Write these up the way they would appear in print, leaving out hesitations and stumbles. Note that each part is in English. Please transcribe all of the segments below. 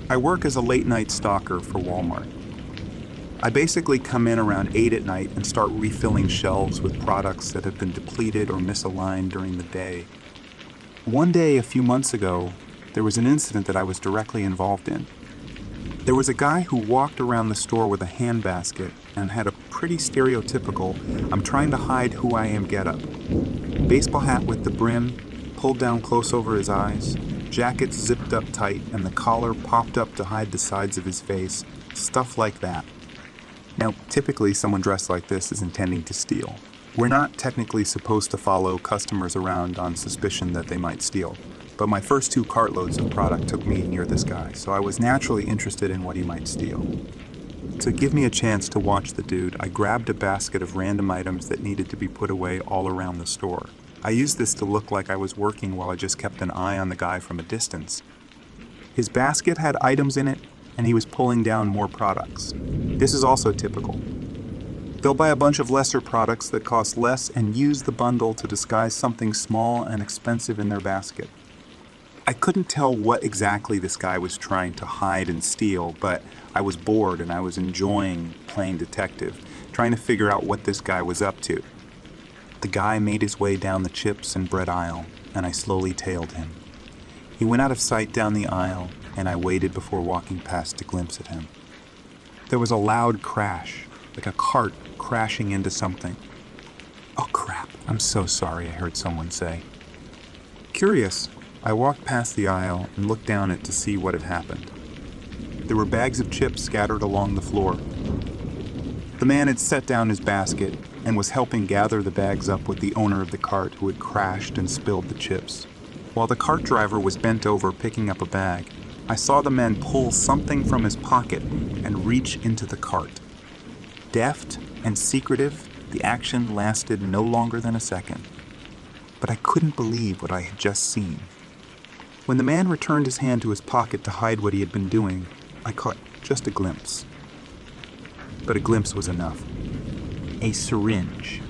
I work as a late-night stalker for Walmart. I basically come in around 8 at night and start refilling shelves with products that have been depleted or misaligned during the day. One day, a few months ago, there was an incident that I was directly involved in. There was a guy who walked around the store with a handbasket and had a pretty stereotypical, I'm trying to hide who I am getup. Baseball hat with the brim pulled down close over his eyes, jacket zipped up tight, and the collar popped up to hide the sides of his face, stuff like that. Now, typically someone dressed like this is intending to steal. We're not technically supposed to follow customers around on suspicion that they might steal, but my first 2 cartloads of product took me near this guy, so I was naturally interested in what he might steal. To give me a chance to watch the dude, I grabbed a basket of random items that needed to be put away all around the store. I used this to look like I was working while I just kept an eye on the guy from a distance. His basket had items in it, and he was pulling down more products. This is also typical. They'll buy a bunch of lesser products that cost less and use the bundle to disguise something small and expensive in their basket. I couldn't tell what exactly this guy was trying to hide and steal, but I was bored and I was enjoying playing detective, trying to figure out what this guy was up to. The guy made his way down the chips and bread aisle, and I slowly tailed him. He went out of sight down the aisle, and I waited before walking past to glimpse at him. There was a loud crash, like a cart crashing into something. "Oh crap, I'm so sorry," I heard someone say. Curious, I walked past the aisle and looked down it to see what had happened. There were bags of chips scattered along the floor. The man had set down his basket and was helping gather the bags up with the owner of the cart who had crashed and spilled the chips. While the cart driver was bent over picking up a bag, I saw the man pull something from his pocket and reach into the cart. Deft and secretive, the action lasted no longer than a second. But I couldn't believe what I had just seen. When the man returned his hand to his pocket to hide what he had been doing, I caught just a glimpse. But a glimpse was enough. A syringe.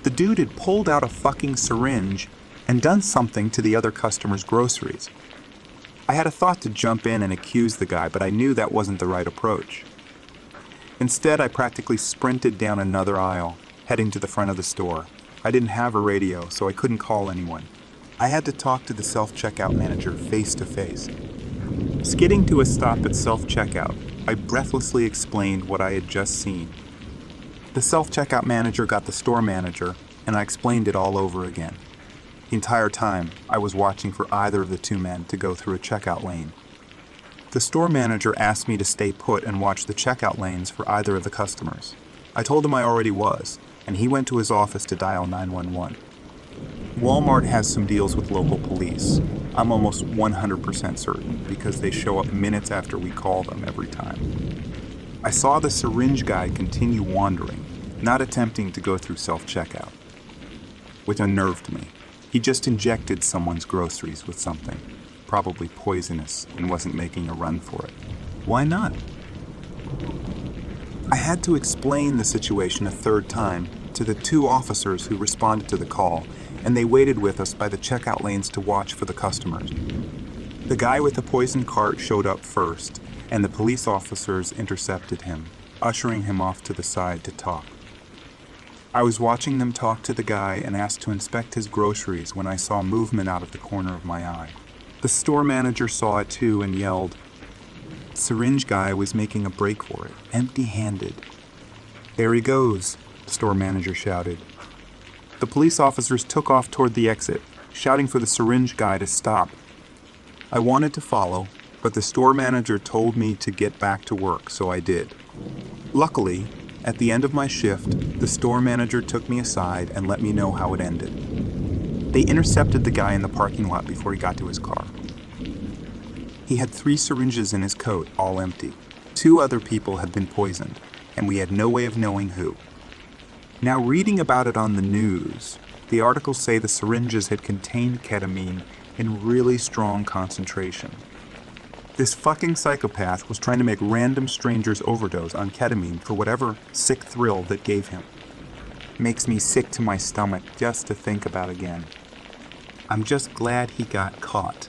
The dude had pulled out a fucking syringe and done something to the other customer's groceries. I had a thought to jump in and accuse the guy, but I knew that wasn't the right approach. Instead, I practically sprinted down another aisle, heading to the front of the store. I didn't have a radio, so I couldn't call anyone. I had to talk to the self-checkout manager face to face. Skidding to a stop at self-checkout, I breathlessly explained what I had just seen. The self-checkout manager got the store manager, and I explained it all over again. The entire time, I was watching for either of the 2 men to go through a checkout lane. The store manager asked me to stay put and watch the checkout lanes for either of the customers. I told him I already was, and he went to his office to dial 911. Walmart has some deals with local police. I'm almost 100% certain, because they show up minutes after we call them every time. I saw the syringe guy continue wandering, not attempting to go through self-checkout, which unnerved me. He just injected someone's groceries with something, probably poisonous, and wasn't making a run for it. Why not? I had to explain the situation a 3rd time to the 2 officers who responded to the call, and they waited with us by the checkout lanes to watch for the customers. The guy with the poison cart showed up first, and the police officers intercepted him, ushering him off to the side to talk. I was watching them talk to the guy and asked to inspect his groceries when I saw movement out of the corner of my eye. The store manager saw it too and yelled. The syringe guy was making a break for it, empty-handed. "There he goes," the store manager shouted. The police officers took off toward the exit, shouting for the syringe guy to stop. I wanted to follow, but the store manager told me to get back to work, so I did. Luckily, at the end of my shift, the store manager took me aside and let me know how it ended. They intercepted the guy in the parking lot before he got to his car. He had 3 syringes in his coat, all empty. 2 other people had been poisoned, and we had no way of knowing who. Now, reading about it on the news, the articles say the syringes had contained ketamine in really strong concentration. This fucking psychopath was trying to make random strangers overdose on ketamine for whatever sick thrill that gave him. Makes me sick to my stomach just to think about again. I'm just glad he got caught.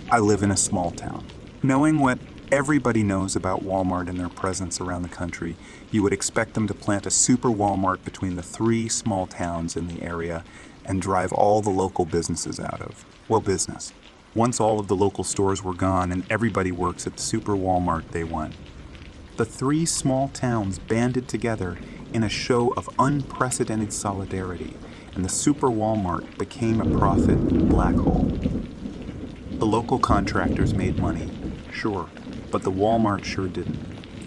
I live in a small town. Knowing what everybody knows about Walmart and their presence around the country, you would expect them to plant a super Walmart between the 3 small towns in the area and drive all the local businesses out of. Well, business. Once all of the local stores were gone and everybody works at the super Walmart they won. The 3 small towns banded together in a show of unprecedented solidarity, and the super Walmart became a profit black hole. The local contractors made money, sure, but the Walmart sure didn't.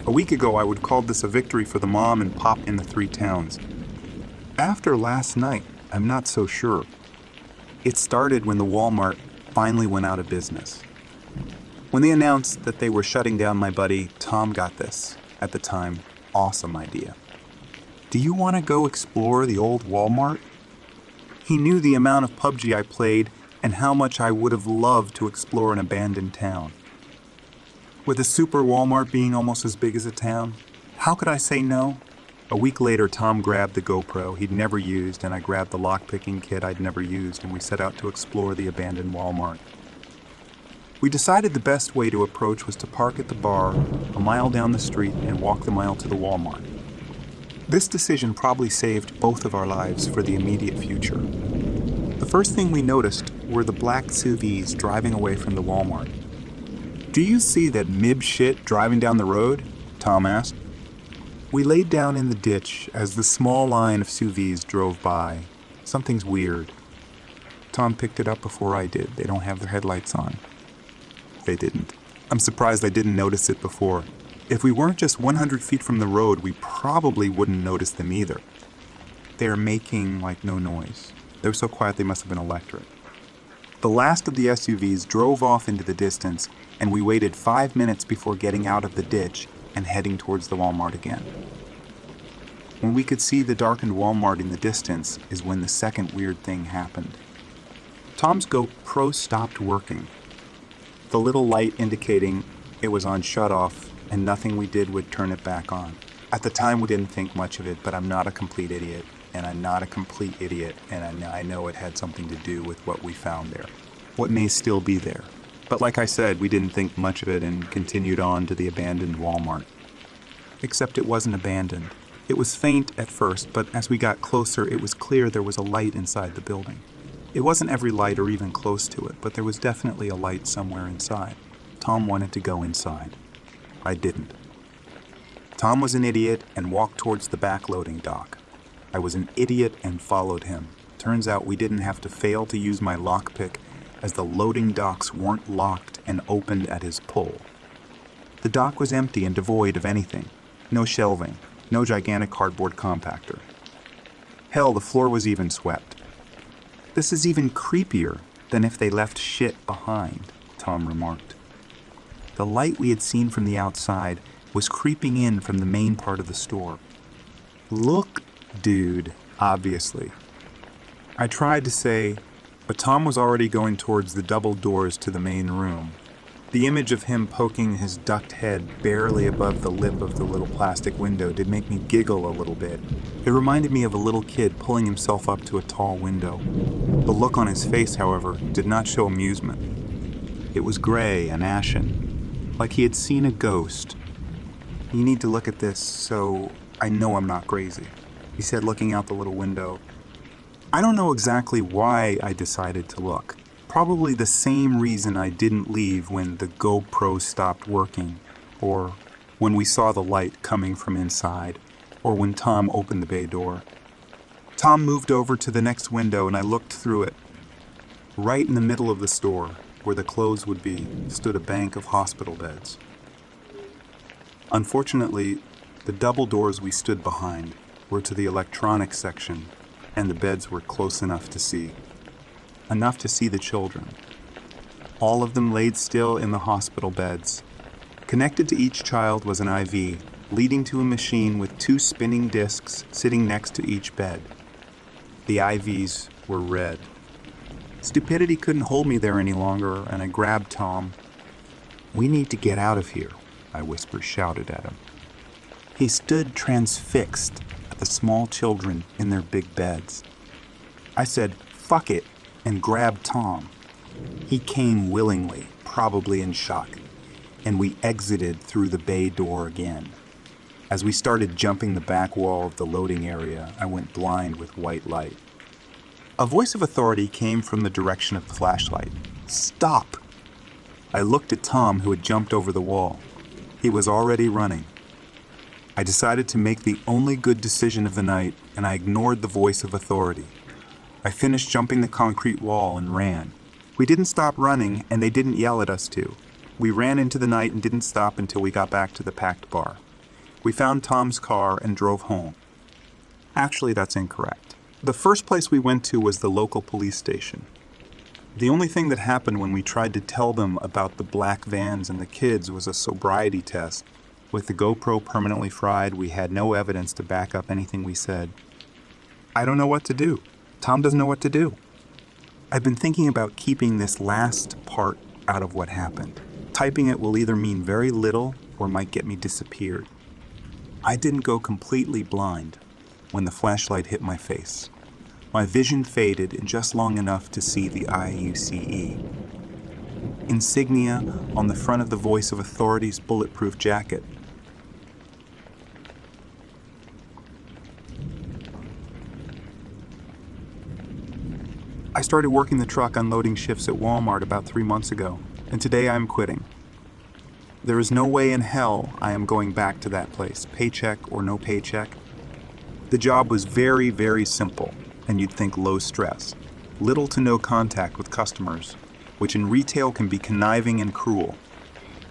A week ago, I would call this a victory for the mom and pop in the 3 towns. After last night, I'm not so sure. It started when the Walmart finally went out of business. When they announced that they were shutting down, my buddy Tom got this, at the time, awesome idea. Do you want to go explore the old Walmart? He knew the amount of PUBG I played and how much I would have loved to explore an abandoned town. With a super Walmart being almost as big as a town, how could I say no? A week later, Tom grabbed the GoPro he'd never used, and I grabbed the lockpicking kit I'd never used, and we set out to explore the abandoned Walmart. We decided the best way to approach was to park at the bar a mile down the street and walk the mile to the Walmart. This decision probably saved both of our lives for the immediate future. The first thing we noticed were the black SUVs driving away from the Walmart. "Do you see that mib shit driving down the road?" Tom asked. We laid down in the ditch as the small line of SUVs drove by. Something's weird. Tom picked it up before I did. They don't have their headlights on. They didn't. I'm surprised I didn't notice it before. If we weren't just 100 feet from the road, we probably wouldn't notice them either. They are making like no noise. They're so quiet they must have been electric. The last of the SUVs drove off into the distance, and we waited 5 minutes before getting out of the ditch and heading towards the Walmart again. When we could see the darkened Walmart in the distance is when the second weird thing happened. Tom's GoPro stopped working. The little light indicating it was on shut-off, and nothing we did would turn it back on. At the time, we didn't think much of it, but I'm not a complete idiot, and I know it had something to do with what we found there. What may still be there. But like I said, we didn't think much of it and continued on to the abandoned Walmart. Except it wasn't abandoned. It was faint at first, but as we got closer, it was clear there was a light inside the building. It wasn't every light or even close to it, but there was definitely a light somewhere inside. Tom wanted to go inside. I didn't. Tom was an idiot and walked towards the back loading dock. I was an idiot and followed him. Turns out we didn't have to fail to use my lockpick, as the loading docks weren't locked and opened at his pull. The dock was empty and devoid of anything. No shelving, no gigantic cardboard compactor. Hell, the floor was even swept. "This is even creepier than if they left shit behind," Tom remarked. The light we had seen from the outside was creeping in from the main part of the store. "Look, dude," obviously. I tried to say, but Tom was already going towards the double doors to the main room. The image of him poking his ducked head barely above the lip of the little plastic window did make me giggle a little bit. It reminded me of a little kid pulling himself up to a tall window. The look on his face, however, did not show amusement. It was gray and ashen, like he had seen a ghost. "You need to look at this so I know I'm not crazy," he said, looking out the little window. I don't know exactly why I decided to look. Probably the same reason I didn't leave when the GoPro stopped working, or when we saw the light coming from inside, or when Tom opened the bay door. Tom moved over to the next window and I looked through it. Right in the middle of the store, where the clothes would be, stood a bank of hospital beds. Unfortunately, the double doors we stood behind were to the electronics section, and the beds were close enough to see. Enough to see the children. All of them laid still in the hospital beds. Connected to each child was an IV, leading to a machine with 2 spinning discs sitting next to each bed. The IVs were red. Stupidity couldn't hold me there any longer, and I grabbed Tom. "We need to get out of here," I shouted at him. He stood transfixed at the small children in their big beds. I said, "Fuck it," and grabbed Tom. He came willingly, probably in shock, and we exited through the bay door again. As we started jumping the back wall of the loading area, I went blind with white light. A voice of authority came from the direction of the flashlight. "Stop!" I looked at Tom, who had jumped over the wall. He was already running. I decided to make the only good decision of the night, and I ignored the voice of authority. I finished jumping the concrete wall and ran. We didn't stop running, and they didn't yell at us to. We ran into the night and didn't stop until we got back to the packed bar. We found Tom's car and drove home. Actually, that's incorrect. The first place we went to was the local police station. The only thing that happened when we tried to tell them about the black vans and the kids was a sobriety test. With the GoPro permanently fried, we had no evidence to back up anything we said. I don't know what to do. Tom doesn't know what to do. I've been thinking about keeping this last part out of what happened. Typing it will either mean very little or might get me disappeared. I didn't go completely blind when the flashlight hit my face. My vision faded in just long enough to see the IUCE insignia on the front of the voice of authority's bulletproof jacket. I started working the truck unloading shifts at Walmart about 3 months ago, and today I'm quitting. There is no way in hell I am going back to that place, paycheck or no paycheck. The job was very, very simple, and you'd think low stress. Little to no contact with customers, which in retail can be conniving and cruel.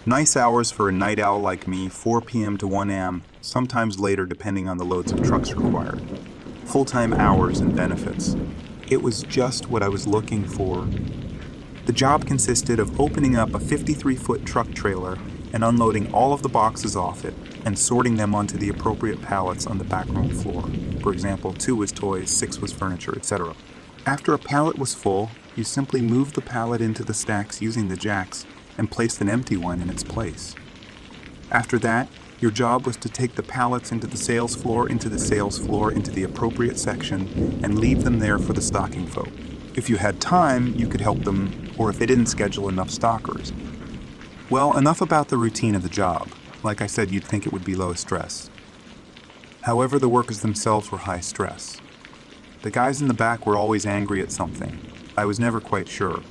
Nice hours for a night owl like me, 4 p.m. to 1 a.m., sometimes later depending on the loads of trucks required. Full-time hours and benefits. It was just what I was looking for. The job consisted of opening up a 53-foot truck trailer and unloading all of the boxes off it and sorting them onto the appropriate pallets on the backroom floor. For example, 2 was toys, 6 was furniture, etc. After a pallet was full, you simply moved the pallet into the stacks using the jacks and placed an empty one in its place. After that, your job was to take the pallets into the sales floor, into the appropriate section, and leave them there for the stocking folk. If you had time, you could help them, or if they didn't schedule enough stockers. Well, enough about the routine of the job. Like I said, you'd think it would be low stress. However, the workers themselves were high stress. The guys in the back were always angry at something. I was never quite sure.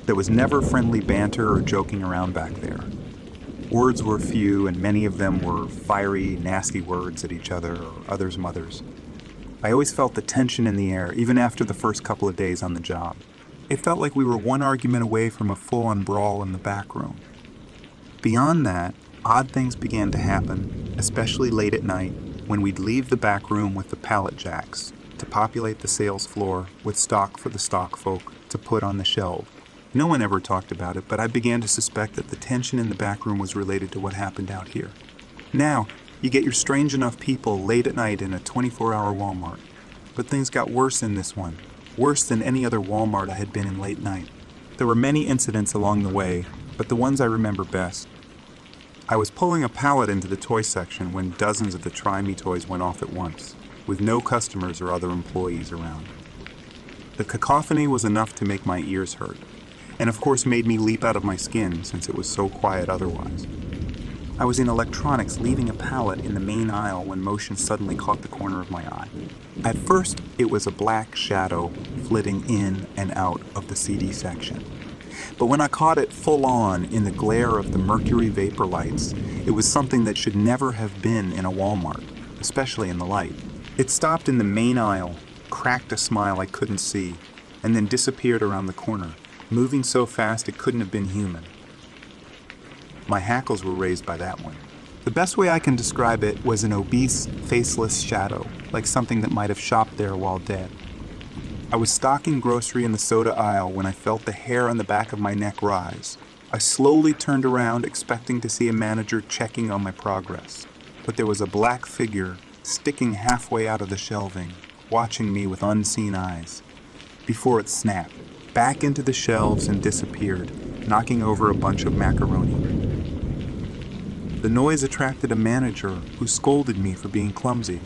There was never friendly banter or joking around back there. Words were few, and many of them were fiery, nasty words at each other or others' mothers. I always felt the tension in the air, even after the first couple of days on the job. It felt like we were one argument away from a full-on brawl in the back room. Beyond that, odd things began to happen, especially late at night, when we'd leave the back room with the pallet jacks to populate the sales floor with stock for the stock folk to put on the shelf. No one ever talked about it, but I began to suspect that the tension in the back room was related to what happened out here. Now, you get your strange enough people late at night in a 24-hour Walmart. But things got worse in this one, worse than any other Walmart I had been in late night. There were many incidents along the way, but the ones I remember best. I was pulling a pallet into the toy section when dozens of the Try Me toys went off at once, with no customers or other employees around. The cacophony was enough to make my ears hurt, and of course made me leap out of my skin since it was so quiet otherwise. I was in electronics leaving a pallet in the main aisle when motion suddenly caught the corner of my eye. At first, it was a black shadow flitting in and out of the CD section. But when I caught it full on in the glare of the mercury vapor lights, it was something that should never have been in a Walmart, especially in the light. It stopped in the main aisle, cracked a smile I couldn't see, and then disappeared around the corner, moving so fast it couldn't have been human. My hackles were raised by that one. The best way I can describe it was an obese, faceless shadow, like something that might have shopped there while dead. I was stocking grocery in the soda aisle when I felt the hair on the back of my neck rise. I slowly turned around, expecting to see a manager checking on my progress. But there was a black figure sticking halfway out of the shelving, watching me with unseen eyes, before it snapped back into the shelves and disappeared, knocking over a bunch of macaroni. The noise attracted a manager who scolded me for being clumsy.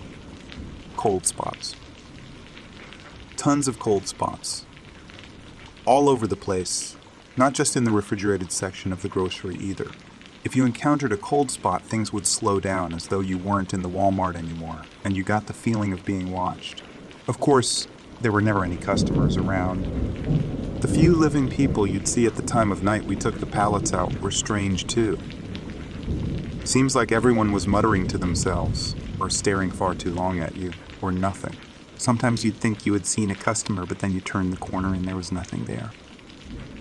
Cold spots. Tons of cold spots. All over the place, Not just in the refrigerated section of the grocery either. If you encountered a cold spot, things would slow down as though you weren't in the Walmart anymore, and you got the feeling of being watched. Of course, there were never any customers around. The few living people you'd see at the time of night we took the pallets out were strange too. Seems like everyone was muttering to themselves, or staring far too long at you, or nothing. Sometimes you'd think you had seen a customer, but then you turned the corner and there was nothing there.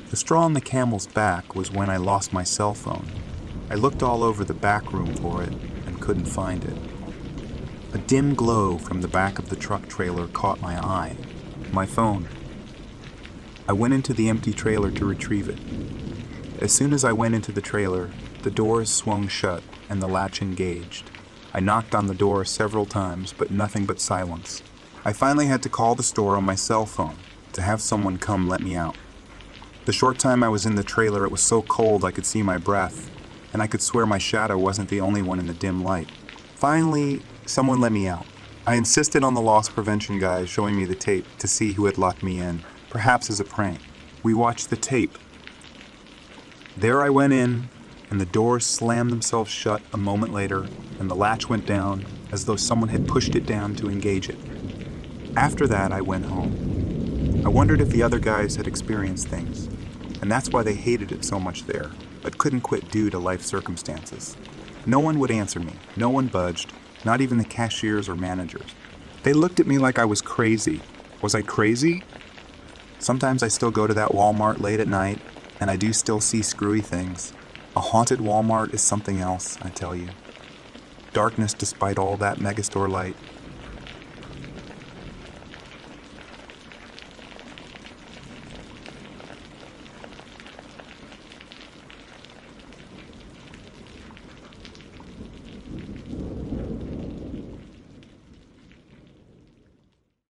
The straw on the camel's back was when I lost my cell phone. I looked all over the back room for it and couldn't find it. A dim glow from the back of the truck trailer caught my eye. My phone. I went into the empty trailer to retrieve it. As soon as I went into the trailer, the doors swung shut and the latch engaged. I knocked on the door several times, but nothing but silence. I finally had to call the store on my cell phone to have someone come let me out. The short time I was in the trailer, it was so cold I could see my breath, and I could swear my shadow wasn't the only one in the dim light. Finally, someone let me out. I insisted on the loss prevention guy showing me the tape to see who had locked me in, perhaps as a prank. We watched the tape. There I went in, and the doors slammed themselves shut a moment later, and the latch went down as though someone had pushed it down to engage it. After that, I went home. I wondered if the other guys had experienced things, and that's why they hated it so much there, but couldn't quit due to life circumstances. No one would answer me. No one budged, not even the cashiers or managers. They looked at me like I was crazy. Was I crazy? Sometimes I still go to that Walmart late at night, and I do still see screwy things. A haunted Walmart is something else, I tell you. Darkness despite all that megastore light.